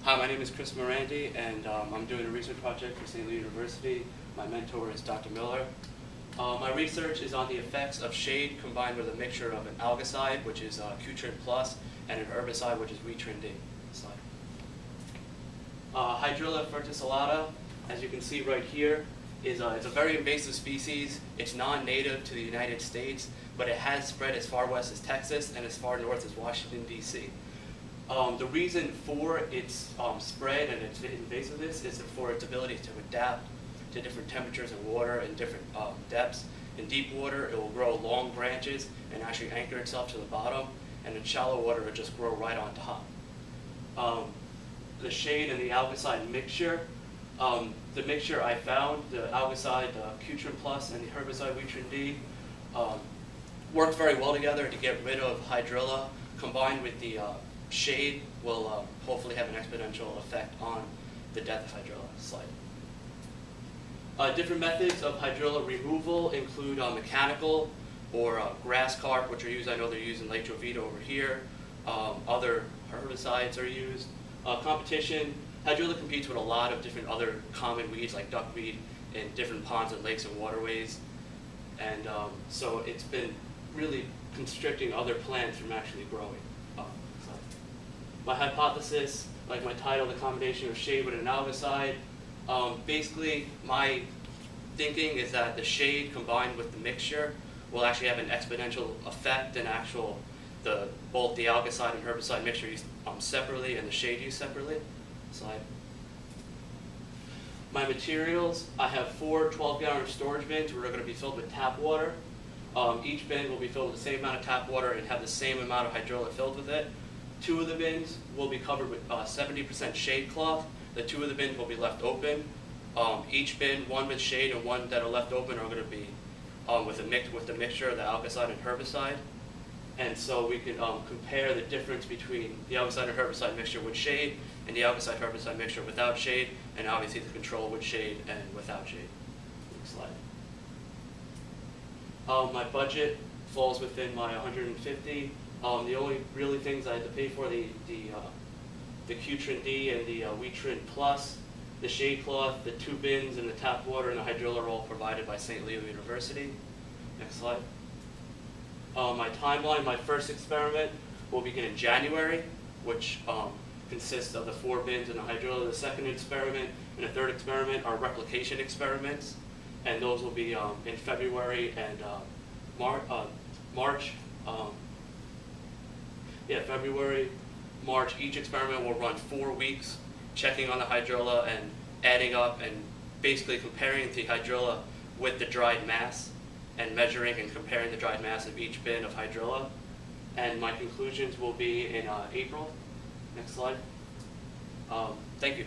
Hi, my name is CMorande, and I'm doing a research project for St. Louis University. My mentor is Dr. Miller. My research is on the effects of shade combined with a mixture of an algicide, which is Qtrin Plus, and an herbicide, which is Retrin D. Slide. Hydrilla verticillata, as you can see right here, it's a very invasive species. It's non-native to the United States, but it has spread as far west as Texas and as far north as Washington, D.C. The reason for its spread and its invasiveness is for its ability to adapt to different temperatures in water and different depths. In deep water, it will grow long branches and actually anchor itself to the bottom, and in shallow water, it will just grow right on top. The shade and the algicide mixture, the mixture I found, the algicide, Qtrin Plus, and the herbicide Retrin D, worked very well together to get rid of hydrilla. Combined with the shade will hopefully have an exponential effect on the death of hydrilla. Slide. Different methods of hydrilla removal include mechanical or grass carp, which are used. I know they're used in Lake Jovita over here. Other herbicides are used. Competition. Hydrilla competes with a lot of different other common weeds like duckweed in different ponds and lakes and waterways. And so it's been really constricting other plants from actually growing. My hypothesis, like my title, the combination of shade with an algicide, basically my thinking is that the shade combined with the mixture will actually have an exponential effect in both the algicide and herbicide mixture used separately and the shade used separately. Slide. My materials, I have 4 12-gallon storage bins where they're going to be filled with tap water. Each bin will be filled with the same amount of tap water and have the same amount of hydrilla filled with it. 2 of the bins will be covered with 70% shade cloth. The 2 of the bins will be left open. Each bin, one with shade and one that are left open, are going to be with the mixture of the algicide and herbicide. And so we can compare the difference between the algicide and herbicide mixture with shade and the algicide herbicide mixture without shade, and obviously the control with shade and without shade. Next slide. My budget falls within my 150. The only really things I had to pay for the Qtrin D and the Retrin Plus, the shade cloth, the 2 bins, and the tap water and the hydrilla are all provided by St. Leo University. Next slide. My timeline, my first experiment will begin in January, which consists of the 4 bins and the hydrilla. The second experiment and the third experiment are replication experiments, and those will be in February and March. February, March. Each experiment will run 4 weeks, checking on the hydrilla and adding up and basically comparing the hydrilla with the dried mass and measuring and comparing the dried mass of each bin of hydrilla. And my conclusions will be in April. Next slide. Thank you.